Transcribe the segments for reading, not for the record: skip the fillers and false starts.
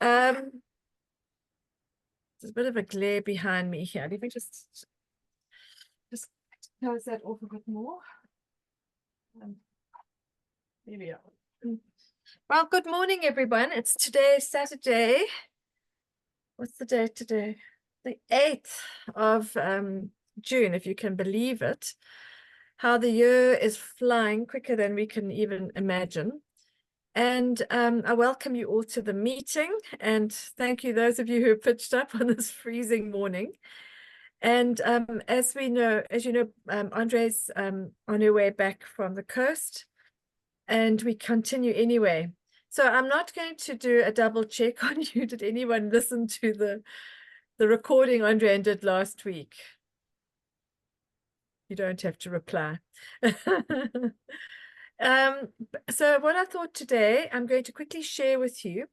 There's a bit of a glare behind me here. Let me just close that off a bit more. There we are. Well, good morning, everyone. It's today, Saturday. What's the date today? The 8th of June, if you can believe it. How the year is flying quicker than we can even imagine. And I welcome you all to the meeting, and thank you those of you who pitched up on this freezing morning. And as you know, Andre's on her way back from the coast, and we continue anyway. So I'm not going to do a double check on you. Did anyone listen to the recording Andre did last week? You don't have to reply. So what I thought today, I'm going to quickly share with you.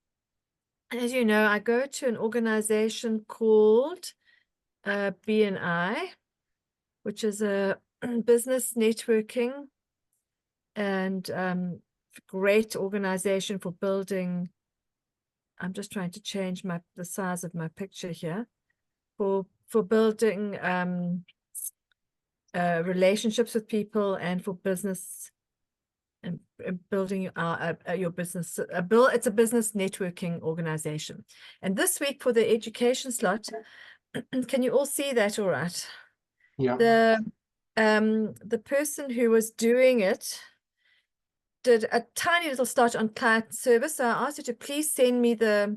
As you know, I go to an organization called BNI, which is a business networking and great organization for building. I'm just trying to change the size of my picture here for building relationships with people and for business and building your business. It's a business networking organization. And this week for the education slot, can you all see that all right? Yeah. The person who was doing it did a tiny little start on client service. So I asked her to please send me her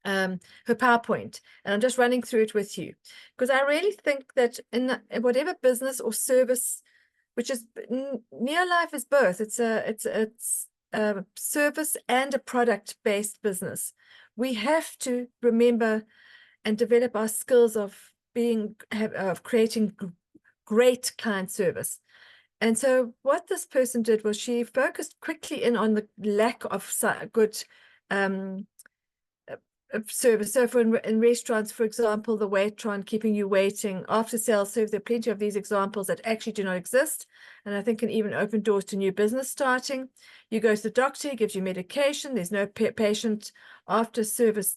PowerPoint, and I'm just running through it with you because I really think that in whatever business or service, which is Neolife is both. It's a service and a product-based business. We have to remember and develop our skills of creating great client service. And so what this person did was she focused quickly in on the lack of good service. So in restaurants, for example, the Waitron, keeping you waiting, after sales service, there are plenty of these examples that actually do not exist, and I think can even open doors to new business starting. You go to the doctor, he gives you medication, there's no patient after service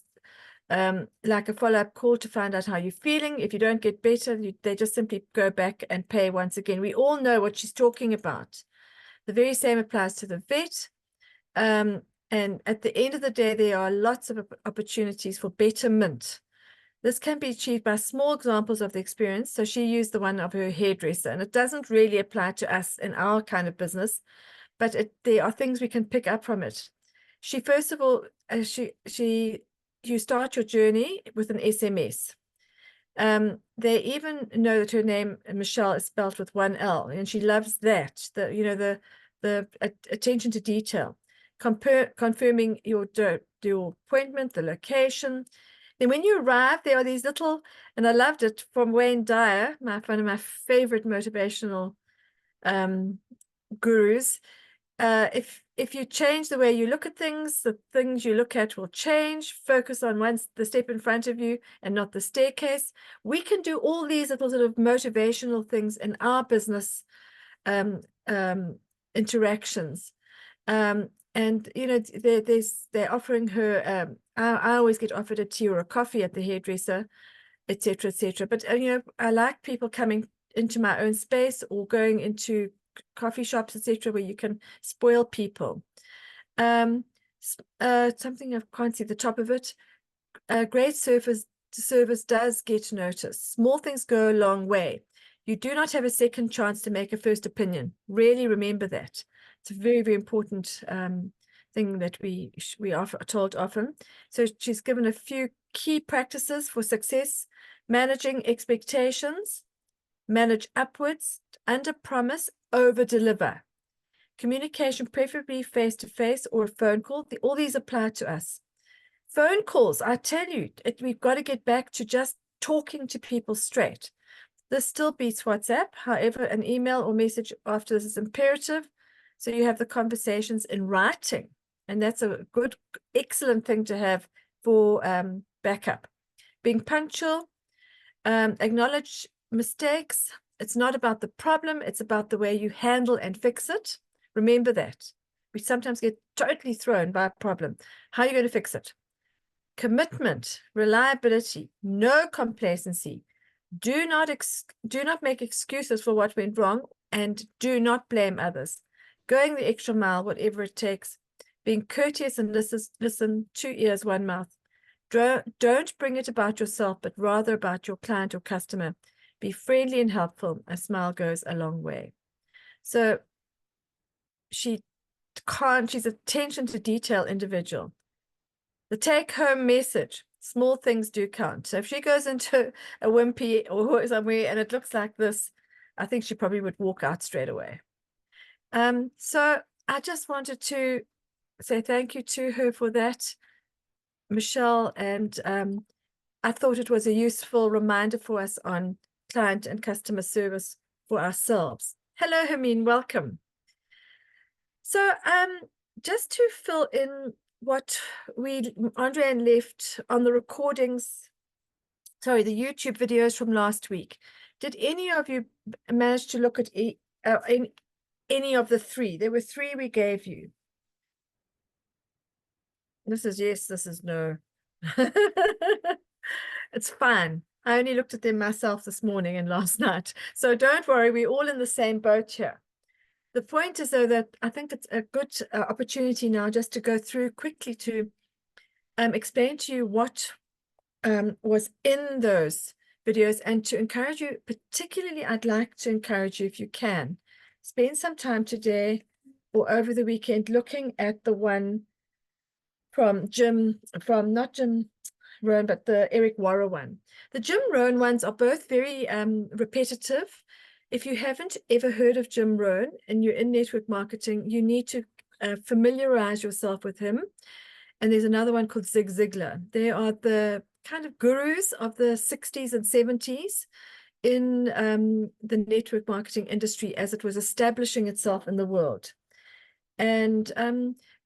like a follow-up call to find out how you're feeling. If you don't get better, they just simply go back and pay once again. We all know what she's talking about. The very same applies to the vet. And at the end of the day, there are lots of opportunities for betterment. This can be achieved by small examples of the experience. So she used the one of her hairdresser, and it doesn't really apply to us in our kind of business, but there are things we can pick up from it. She, first of all, you start your journey with an SMS. They even know that her name, Michelle, is spelled with one L, and she loves that. The attention to detail, confirming your appointment, the location. Then when you arrive, there are these little, and I loved it from Wayne Dyer, one of my favorite motivational gurus. If you change the way you look at things, the things you look at will change. Focus on the step in front of you and not the staircase. We can do all these little sort of motivational things in our business interactions. And they're offering her. I always get offered a tea or a coffee at the hairdresser, etc., etc. But I like people coming into my own space or going into coffee shops, etc., where you can spoil people. Something I can't see the top of it. Great service does get noticed. Small things go a long way. You do not have a second chance to make a first opinion. Really remember that. It's a very, very important thing that we are told often. So she's given a few key practices for success: managing expectations, manage upwards, under promise, over deliver. Communication, preferably face-to-face or a phone call. All these apply to us. Phone calls, I tell you, we've got to get back to just talking to people straight. This still beats WhatsApp. However, an email or message after this is imperative. So you have the conversations in writing. And that's a good, excellent thing to have for backup. Being punctual, acknowledge mistakes. It's not about the problem. It's about the way you handle and fix it. Remember that. We sometimes get totally thrown by a problem. How are you going to fix it? commitment, reliability, no complacency. Do not make excuses for what went wrong, and do not blame others. Going the extra mile, whatever it takes. Being courteous and listen, 2 ears, 1 mouth. Don't bring it about yourself, but rather about your client or customer. Be friendly and helpful. A smile goes a long way. So she's attention to detail individual. The take-home message, small things do count. So if she goes into a Wimpy or somewhere and it looks like this, I think she probably would walk out straight away. So I just wanted to say thank you to her for that, Michelle, and I thought it was a useful reminder for us on client and customer service for ourselves. Hello, Hermine, welcome. So just to fill in what Andrea left on the recordings, sorry, the YouTube videos from last week, did any of you manage to look at any of the 3? There were 3 we gave you. This is yes, this is no. It's fine. I only looked at them myself this morning and last night. So don't worry, we're all in the same boat here. The point is, though, that I think it's a good opportunity now just to go through quickly to explain to you what was in those videos, and to encourage you, particularly, I'd like to encourage you, if you can, spend some time today or over the weekend looking at the one from not Jim Rohn, but the Eric Worre one. The Jim Rohn ones are both very repetitive. If you haven't ever heard of Jim Rohn and you're in network marketing, you need to familiarize yourself with him. And there's another one called Zig Ziglar. They are the kind of gurus of the 60s and 70s in the network marketing industry as it was establishing itself in the world. And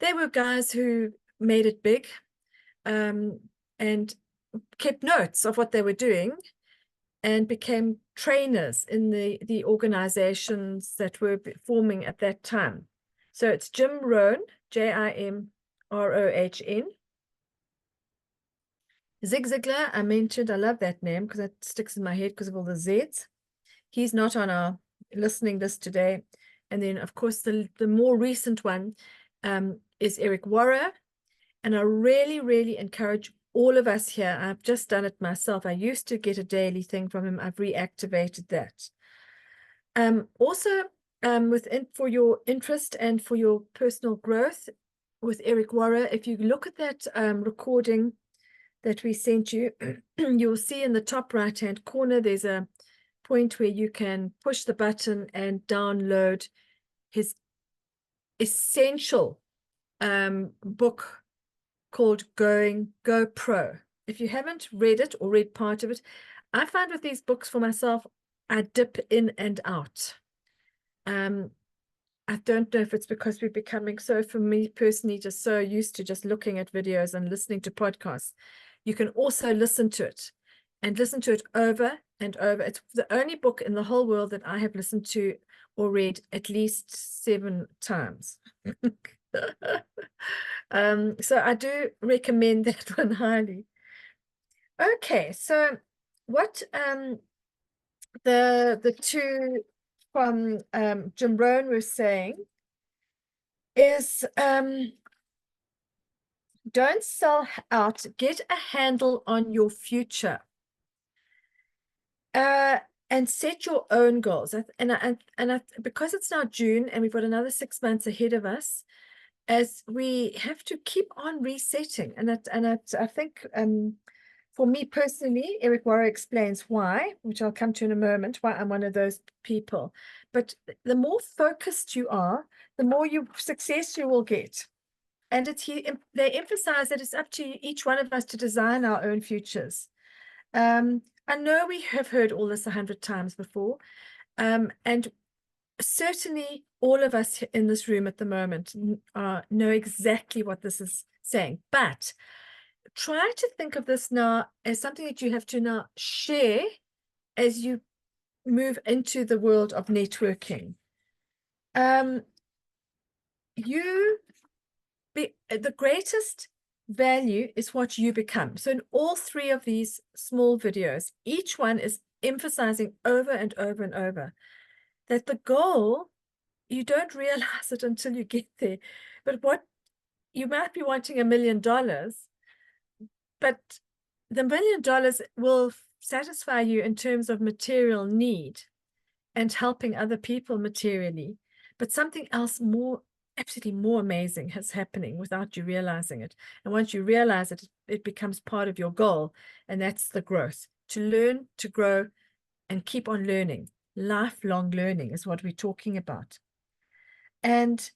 they were guys who made it big and kept notes of what they were doing and became trainers in the organizations that were forming at that time. So it's Jim Rohn, Jimrohn. Zig Ziglar, I mentioned, I love that name because it sticks in my head because of all the Z's. He's not on our listening list today. And then, of course, the more recent one is Eric Worre. And I really, really encourage all of us here. I've just done it myself. I used to get a daily thing from him. I've reactivated that. Also, for your interest and for your personal growth with Eric Worre, if you look at that recording that we sent you, you'll see in the top right-hand corner, there's a point where you can push the button and download his essential book called Go Pro. If you haven't read it or read part of it, I find with these books for myself, I dip in and out. I don't know if it's because we're becoming so, for me personally, just so used to just looking at videos and listening to podcasts. You can also listen to it and listen to it over and over. It's the only book in the whole world that I have listened to or read at least 7 times. So I do recommend that one highly. Okay, so what the 2 from Jim Rohn were saying is don't sell out, get a handle on your future. And set your own goals. And because it's now June and we've got another 6 months ahead of us, as we have to keep on resetting. And I think for me personally, Eric Worre explains why, which I'll come to in a moment, why I'm one of those people. But the more focused you are, the more success you will get. And they emphasize that it's up to each one of us to design our own futures. I know we have heard all this 100 times before, and certainly all of us in this room at the moment know exactly what this is saying, but try to think of this now as something that you have to now share as you move into the world of networking. The greatest value is what you become. So in all three of these small videos, each one is emphasizing over and over and over that the goal, you don't realize it until you get there. But what you might be wanting $1 million, but the $1 million will satisfy you in terms of material need and helping other people materially. But something else more, absolutely more amazing is happening without you realizing it. And once you realize it, it becomes part of your goal. And that's the growth, to learn, to grow, and keep on learning. Lifelong learning is what we're talking about. And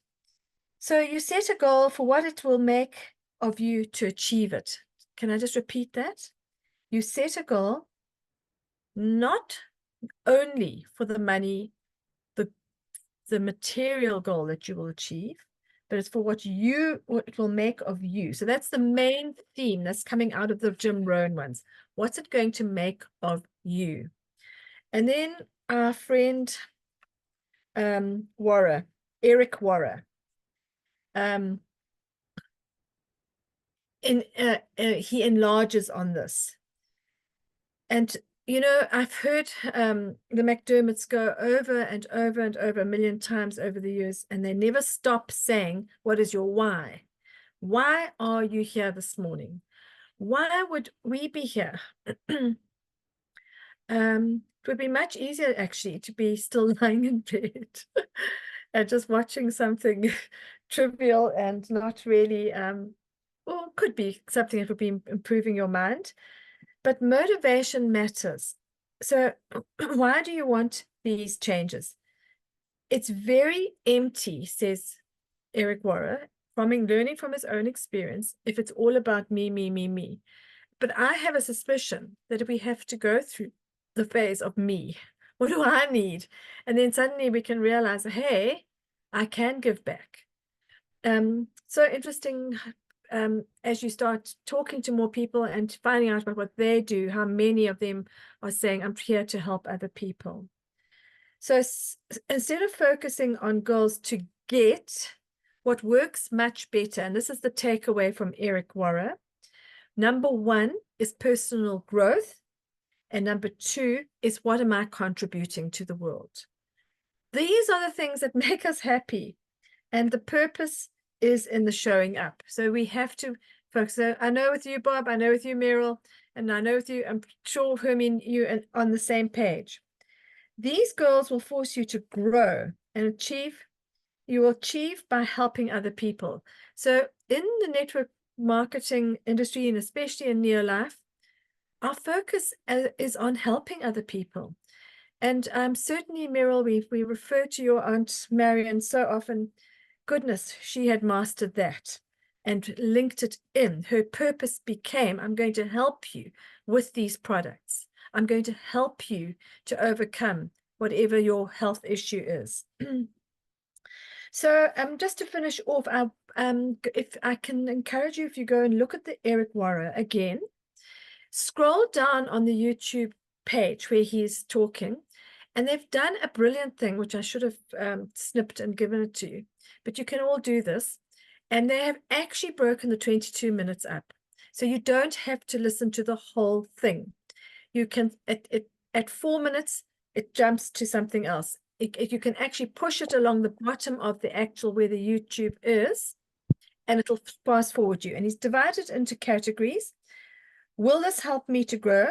so you set a goal for what it will make of you to achieve it. Can I just repeat that? You set a goal not only for the money, the material goal that you will achieve, but it's for what it will make of you. So that's the main theme that's coming out of the Jim Rohn ones. What's it going to make of you? And then our friend Warrer, Eric Warrer, he enlarges on this. And you know, I've heard the McDermotts go over and over and over 1 million times over the years, and they never stop saying, what is your why? Why are you here this morning? Why would we be here? It would be much easier actually to be still lying in bed and just watching something trivial and not really, or could be something that would be improving your mind. But motivation matters. So why do you want these changes? It's very empty, says Eric Warrer, learning from his own experience, if it's all about me, me, me, me. But I have a suspicion that we have to go through the phase of me. What do I need? And then suddenly we can realize, hey, I can give back. So interesting. As you start talking to more people and finding out about what they do, how many of them are saying, I'm here to help other people. So instead of focusing on goals to get, what works much better, and this is the takeaway from Eric Warrer, number 1 is personal growth, and number 2 is what am I contributing to the world? These are the things that make us happy, and the purpose is in the showing up. So we have to focus. So I know with you, Bob, I know with you, Meryl, and I know with you, I'm sure, Hermine, you are on the same page. These goals will force you to grow and achieve. You will achieve by helping other people. So in the network marketing industry, and especially in Neolife, our focus is on helping other people. And certainly, Meryl, we refer to your Aunt Marion so often. Goodness, she had mastered that and linked it in. Her purpose became, I'm going to help you with these products. I'm going to help you to overcome whatever your health issue is. So just to finish off, if I can encourage you, if you go and look at the Eric Warrer again, scroll down on the YouTube page where he's talking, and they've done a brilliant thing, which I should have snipped and given it to you, but you can all do this. And they have actually broken the 22 minutes up. So you don't have to listen to the whole thing. You can, at 4 minutes, it jumps to something else. You can actually push it along the bottom of the actual where the YouTube is, and it'll fast forward you. And he's divided into categories. Will this help me to grow?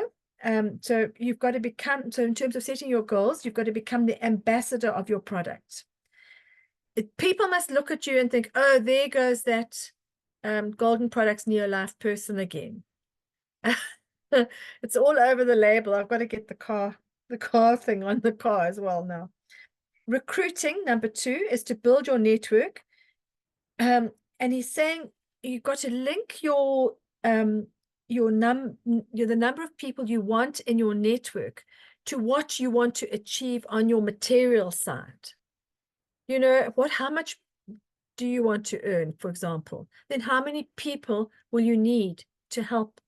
So you've got to become, so in terms of setting your goals, you've got to become the ambassador of your product. People must look at you and think, oh, there goes that Golden Products Neolife person again. It's all over the label. I've got to get the car thing on the car as well now. Recruiting, number 2, is to build your network. And he's saying you've got to link the number of people you want in your network to what you want to achieve on your material side. You know, how much do you want to earn, for example? Then how many people will you need to help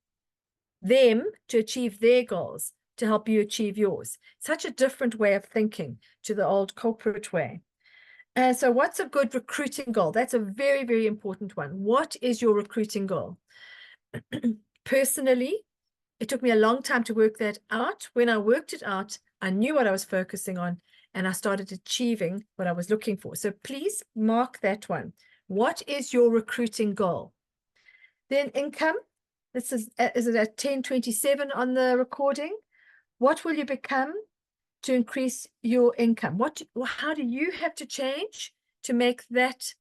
them to achieve their goals, to help you achieve yours? Such a different way of thinking to the old corporate way. So what's a good recruiting goal? That's a very, very important one. What is your recruiting goal? Personally, it took me a long time to work that out. When I worked it out, I knew what I was focusing on and I started achieving what I was looking for. So please mark that one. What is your recruiting goal? Then income. This is it at 10:27 on the recording? What will you become to increase your income? How do you have to change to make that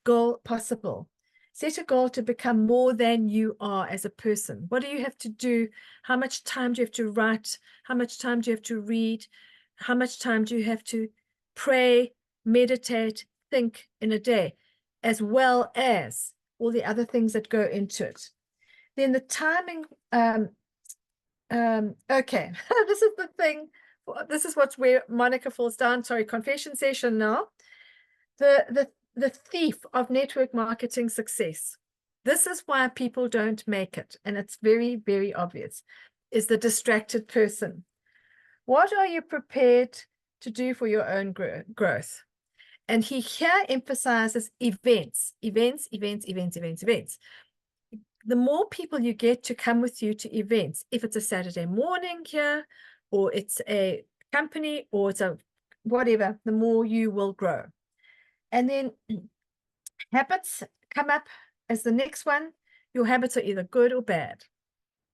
goal possible? Set a goal to become more than you are as a person. What do you have to do? How much time do you have to write? How much time do you have to read? How much time do you have to pray, meditate, think in a day, as well as all the other things that go into it? Then the timing, okay, this is the thing. This is where Monica falls down. Sorry, confession session now. The thief of network marketing success. This is why people don't make it, and it's very, very obvious, is the distracted person. What are you prepared to do for your own growth? And he here emphasizes events. The more people you get to come with you to events, if it's a Saturday morning here, or it's a company, or it's a whatever, the more you will grow. And then habits come up as the next one. Your habits are either good or bad.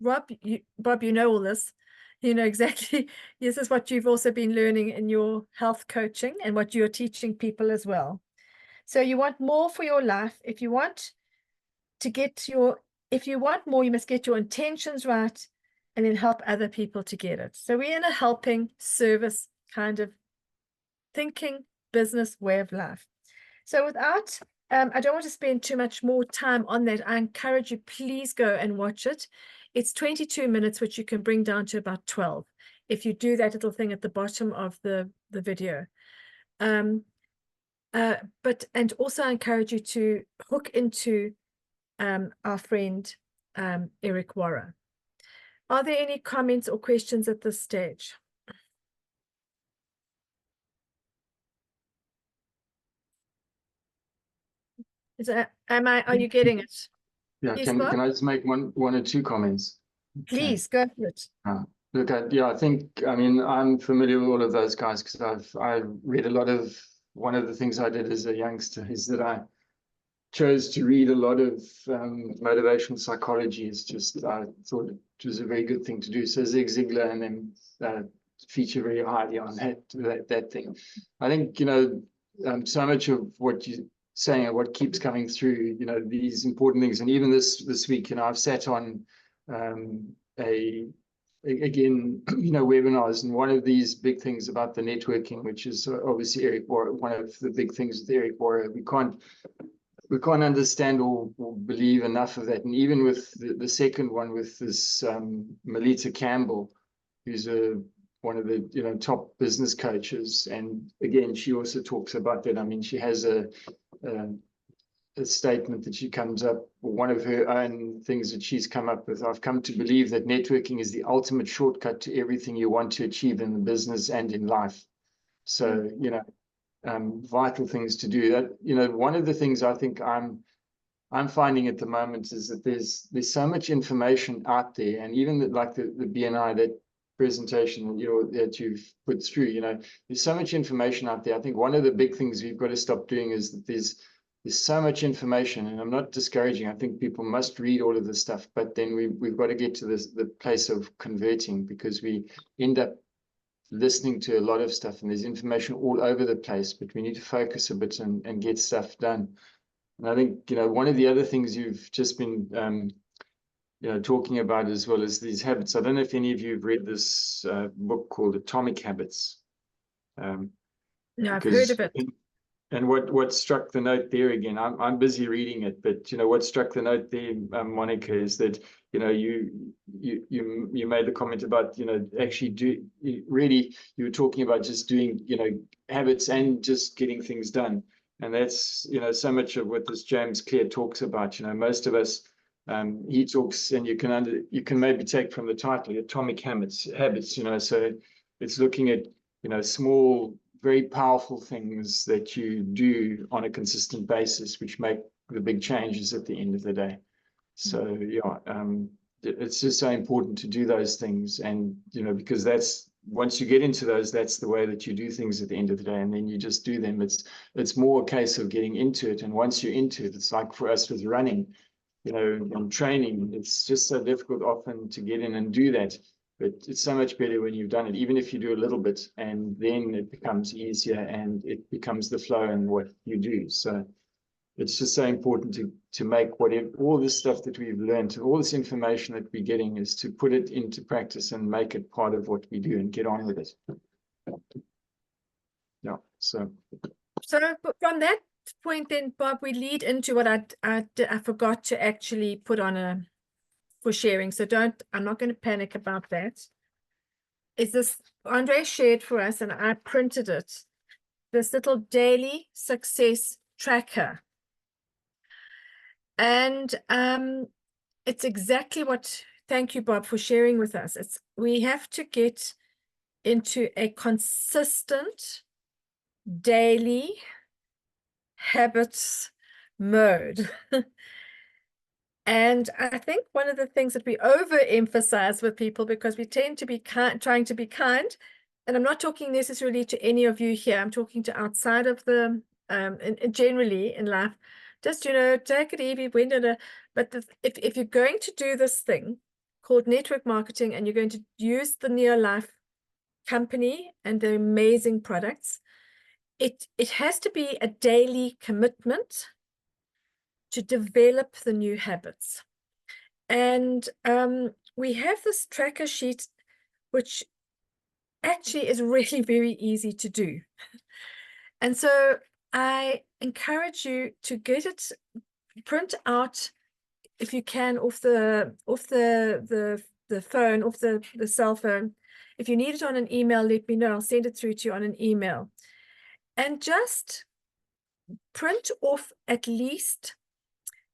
Bob, you know all this. You know exactly. This is what you've also been learning in your health coaching and what you're teaching people as well. So you want more for your life. If you want more, you must get your intentions right and then help other people to get it. So we're in a helping service kind of thinking business way of life. So without, I don't want to spend too much more time on that. I encourage you, please go and watch it. It's 22 minutes, which you can bring down to about 12. If you do that little thing at the bottom of the video. And also I encourage you to hook into our friend, Eric Warra. Are there any comments or questions at this stage? Are you getting it? Yeah, can I just make one or two comments? Please, go for it. Look, I mean, I'm familiar with all of those guys because I've read a lot of, one of the things I did as a youngster is that I chose to read a lot of motivational psychology. It's just, I thought it was a very good thing to do. So Zig Ziglar and them feature very highly on that thing. I think, so much of what you're saying and what keeps coming through, these important things. And even this week, I've sat on again, webinars, and one of these big things about the networking, which is obviously Eric Warra, one of the big things with Eric Warra, we can't understand or believe enough of that. And even with the second one, with this Melita Campbell, who's one of the top business coaches, and again, she also talks about that. I mean, she has a statement that she comes up, one of her own things that she's come up with. I've come to believe that networking is the ultimate shortcut to everything you want to achieve in the business and in life. So, vital things to do. That, one of the things I think I'm finding at the moment is that there's so much information out there, and even like the BNI, that presentation that you've put through, there's so much information out there. I think one of the big things we've got to stop doing is that there's so much information, and I'm not discouraging. I think people must read all of this stuff, but then we've got to get to the place of converting, because we end up listening to a lot of stuff and there's information all over the place, but we need to focus a bit and get stuff done. And I think, one of the other things you've just been, talking about as well as these habits. I don't know if any of you have read this book called Atomic Habits. No, I've heard of it. And what struck the note there, again, I'm busy reading it, but what struck the note there, Monica, is that you made the comment about actually you were talking about just doing habits and just getting things done, and that's so much of what this James Clear talks about. Most of us, he talks, and you can maybe take from the title Atomic Habits. So it's looking at small very powerful things that you do on a consistent basis, which make the big changes at the end of the day. So yeah, it's just so important to do those things, and because that's, once you get into those, that's the way that you do things at the end of the day, and then you just do them. It's more a case of getting into it, and once you're into it, it's like for us with running, and training, it's just so difficult often to get in and do that. But it's so much better when you've done it, even if you do a little bit, and then it becomes easier and it becomes the flow in what you do. So it's just so important to make whatever, all this stuff that we've learned, all this information that we're getting, is to put it into practice and make it part of what we do and get on with it. Yeah. So from that point then, Bob, we lead into what I forgot to actually put on for sharing. So I'm not going to panic about that. Is this Andre shared for us, and I printed it, this little daily success tracker. And it's exactly what, thank you, Bob, for sharing with us. We have to get into a consistent daily habits mode. And I think one of the things that we overemphasize with people, because we tend to be trying to be kind, and I'm not talking necessarily to any of you here, I'm talking to outside of the, generally in life, just, take it easy, but if you're going to do this thing called network marketing, and you're going to use the Neolife company and their amazing products, it has to be a daily commitment to develop the new habits. And we have this tracker sheet, which actually is really very easy to do. And so I encourage you to get it, print out, if you can, off the phone, off the cell phone. If you need it on an email, let me know. I'll send it through to you on an email. And just print off at least,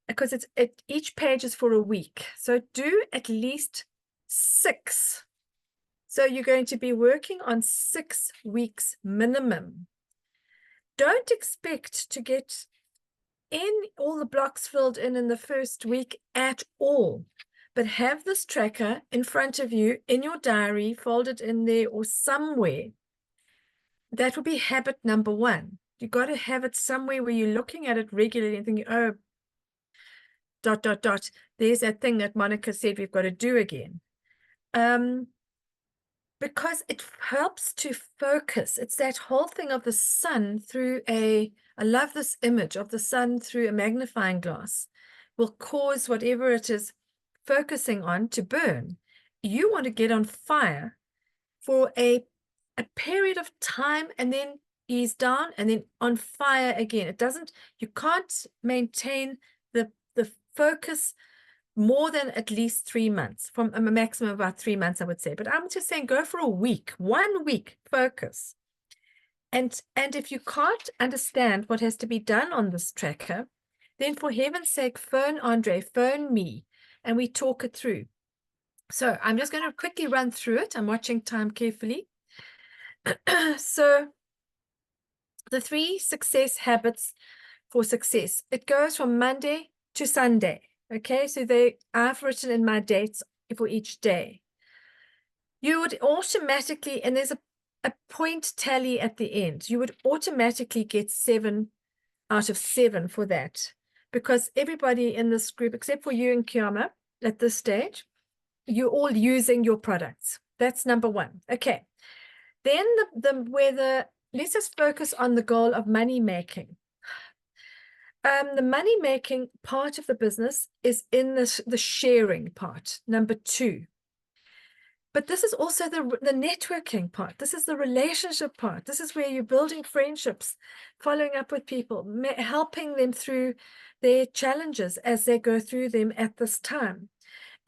because each page is for a week. So do at least 6. So you're going to be working on 6 weeks minimum. Don't expect to get in all the blocks filled in the first week at all, but have this tracker in front of you in your diary, folded in there or somewhere. That would be habit number 1. You got to have it somewhere where you're looking at it regularly and thinking, oh, ... there's that thing that Monica said we've got to do again. Because it helps to focus. It's that whole thing of the sun through I love this image of the sun through a magnifying glass, will cause whatever it is focusing on to burn. You want to get on fire for a period of time, and then ease down, and then on fire again. You can't maintain the focus more than at least 3 months, from a maximum of about 3 months, I would say. But I'm just saying, go for a week, 1 week focus. And if you can't understand what has to be done on this tracker, then for heaven's sake, phone Andre, phone me, and we talk it through. So I'm just going to quickly run through it. I'm watching time carefully. So the 3 success habits for success, it goes from Monday to Sunday. Okay, so I've written in my dates for each day. You would automatically, and there's a point tally at the end, you would automatically get 7 out of 7 for that, because everybody in this group, except for you and Kiama at this stage, you're all using your products. That's number 1. Okay, then let's just focus on the goal of money making. The money-making part of the business is in the sharing part, number 2. But this is also the networking part. This is the relationship part. This is where you're building friendships, following up with people, helping them through their challenges as they go through them at this time.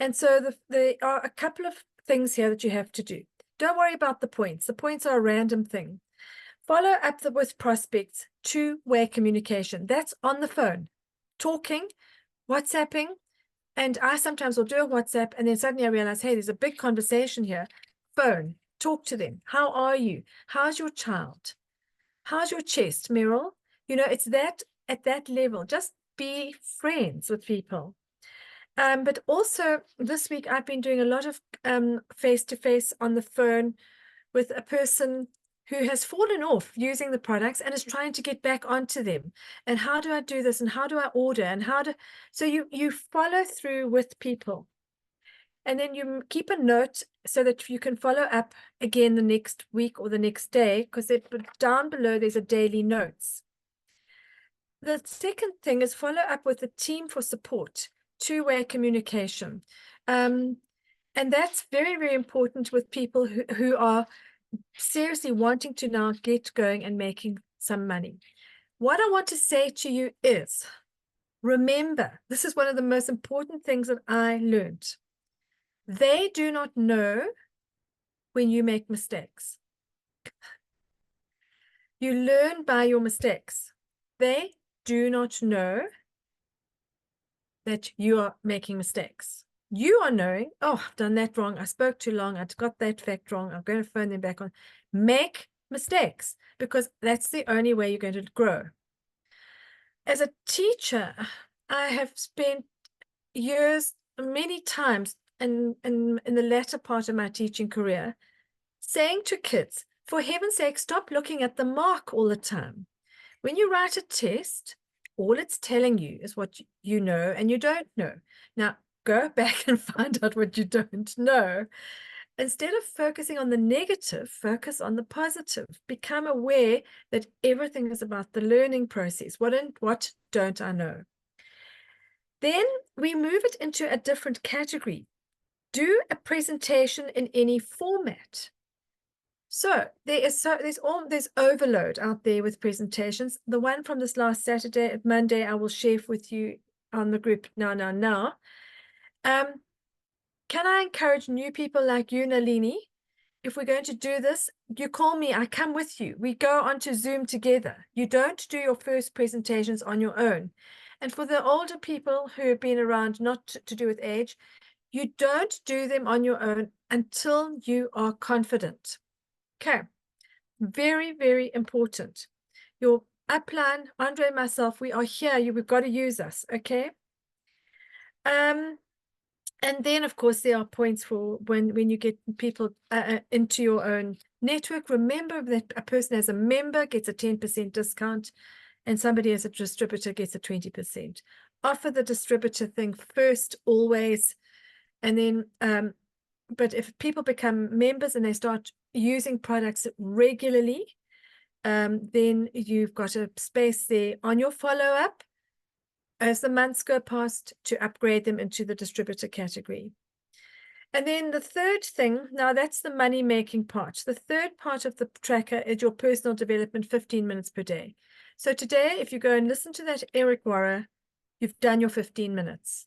And so there are a couple of things here that you have to do. Don't worry about the points. The points are a random thing. Follow up with prospects, 2-way communication. That's on the phone, talking, WhatsApping. And I sometimes will do a WhatsApp, and then suddenly I realize, hey, there's a big conversation here. Phone, talk to them. How are you? How's your child? How's your chest, Meryl? You know, it's that at that level. Just be friends with people. But also this week I've been doing a lot of face-to-face on the phone with a person who has fallen off using the products and is trying to get back onto them. And how do I do this? And how do I order? And so you follow through with people. And then you keep a note so that you can follow up again the next week or the next day, because down below there's a daily notes. The second thing is follow up with the team for support, two-way communication. And that's very, very important with people who are seriously wanting to now get going and making some money. What I want to say to you is, remember, this is one of the most important things that I learned. They do not know when you make mistakes. You learn by your mistakes. They do not know that you are making mistakes. You are knowing, oh, I've done that wrong. I spoke too long. I got that fact wrong. I'm going to phone them back on. Make mistakes, because that's the only way you're going to grow. As a teacher, I have spent years, many times in the latter part of my teaching career, saying to kids, for heaven's sake, stop looking at the mark all the time. When you write a test, all it's telling you is what you know and you don't know. Now, go back and find out what you don't know. Instead of focusing on the negative, focus on the positive. Become aware that everything is about the learning process. What don't I know? Then we move it into a different category. Do a presentation in any format. So there's overload out there with presentations. The one from this last Monday, I will share with you on the group now. Can I encourage new people like you, Nalini? If we're going to do this, you call me, I come with you. We go onto Zoom together. You don't do your first presentations on your own. And for the older people who have been around, not to do with age, you don't do them on your own until you are confident. Okay, very, very important. Your upline, Andre and myself, we are here. We've got to use us, okay? And then, of course, there are points for when you get people into your own network. Remember that a person as a member gets a 10% discount and somebody as a distributor gets a 20%. Offer the distributor thing first, always. And then, but if people become members and they start using products regularly, then you've got a space there on your follow-up as the months go past to upgrade them into the distributor category. And then the third thing, now that's the money-making part. The third part of the tracker is your personal development, 15 minutes per day. So today, if you go and listen to that Eric Warra, you've done your 15 minutes.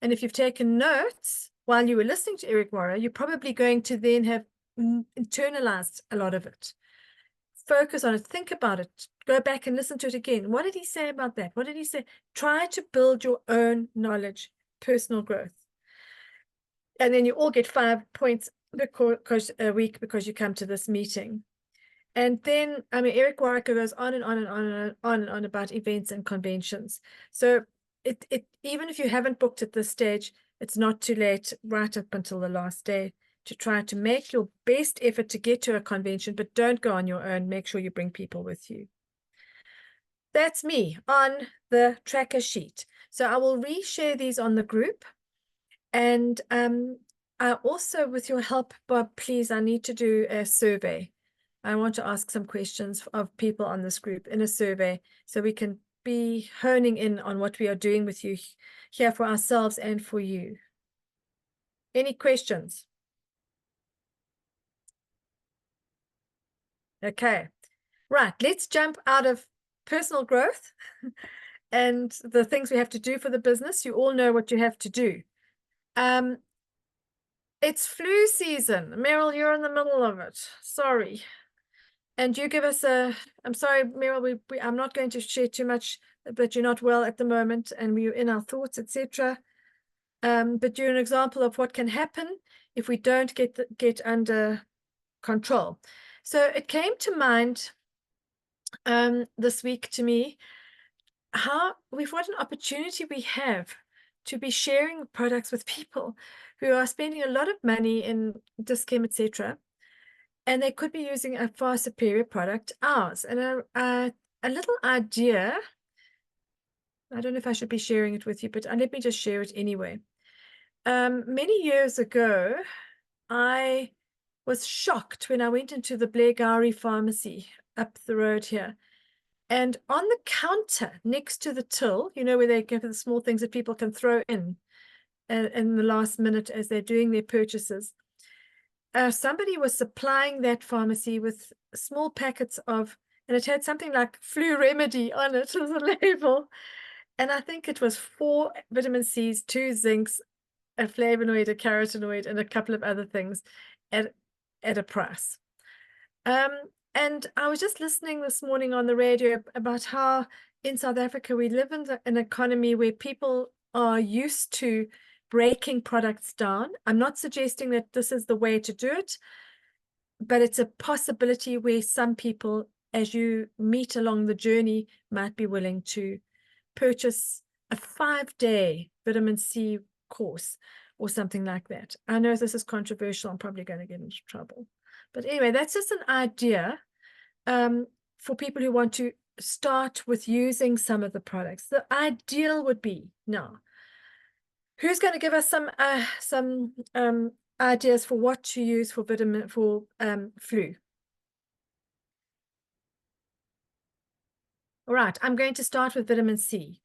And if you've taken notes while you were listening to Eric Warra, you're probably going to then have internalized a lot of it. Focus on it, think about it, go back and listen to it again. What did he say about that? What did he say? Try to build your own knowledge, personal growth. And then you all get 5 points a week because you come to this meeting. And then, I mean, Eric Warwick goes on and on and on and on and on about events and conventions. So even if you haven't booked at this stage, it's not too late right up until the last day to try to make your best effort to get to a convention, but don't go on your own. Make sure you bring people with you. That's me on the tracker sheet. So I will reshare these on the group. And I also, with your help, Bob, please, I need to do a survey. I want to ask some questions of people on this group in a survey so we can be honing in on what we are doing with you here for ourselves and for you. Any questions? Okay, right, let's jump out of personal growth and the things we have to do for the business. You all know what you have to do. It's flu season. Meryl, you're in the middle of it. Sorry. And you give us I'm sorry, Meryl, I'm not going to share too much, but you're not well at the moment and we're in our thoughts, etc. But you're an example of what can happen if we don't get under control. So it came to mind this week to me, what an opportunity we have to be sharing products with people who are spending a lot of money in Dis-Chem, etc., and they could be using a far superior product, ours. And a little idea, I don't know if I should be sharing it with you, but let me just share it anyway. Many years ago, I was shocked when I went into the Blairgowrie pharmacy up the road here. And on the counter next to the till, you know, where they give the small things that people can throw in the last minute as they're doing their purchases, somebody was supplying that pharmacy with small packets of, and it had something like Flu Remedy on it as a label. And I think it was 4 vitamin C's, 2 zincs, a flavonoid, a carotenoid, and a couple of other things at a price. And I was just listening this morning on the radio about how in South Africa we live in an economy where people are used to breaking products down. I'm not suggesting that this is the way to do it, but it's a possibility where some people, as you meet along the journey, might be willing to purchase a 5-day vitamin C course or something like that. I know this is controversial. I'm probably going to get into trouble. But anyway, that's just an idea for people who want to start with using some of the products. The ideal would be, now, who's going to give us some ideas for what to use for flu? All right, I'm going to start with vitamin C.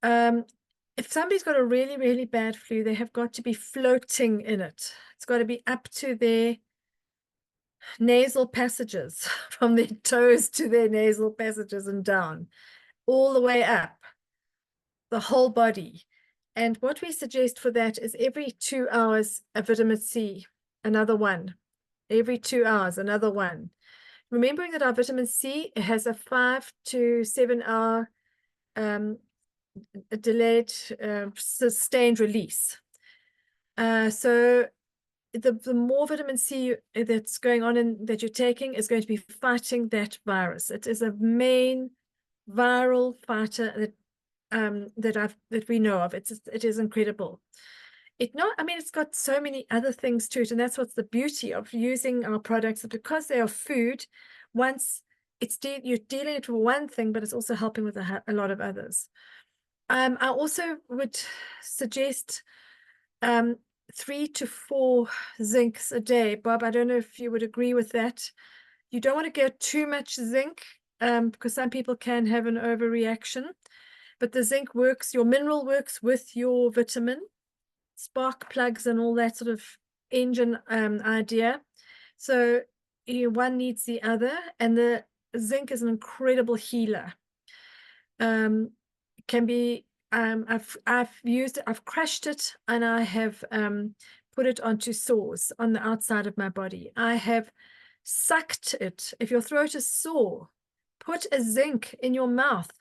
If somebody's got a really, really bad flu, they have got to be floating in it. It's got to be up to their nasal passages, from their toes to their nasal passages and down, all the way up, the whole body. And what we suggest for that is every 2 hours, a vitamin C, another one. Every 2 hours, another one. Remembering that our vitamin C has a 5 to 7 hour delayed sustained release. So the more vitamin C that's going on and that you're taking is going to be fighting that virus. It is a main viral fighter that we know of. It is incredible. It's got so many other things to it, and that's what's the beauty of using our products, because they are food. Once you're dealing it with one thing, but it's also helping with a lot of others. I also would suggest 3 to 4 zincs a day. Bob, I don't know if you would agree with that. You don't want to get too much zinc because some people can have an overreaction. But the zinc works, your mineral works with your vitamin, spark plugs and all that sort of engine idea. So one needs the other, and the zinc is an incredible healer. Can be I've used it, I've crushed it, and I have put it onto sores on the outside of my body. I have sucked it. If your throat is sore, put a zinc in your mouth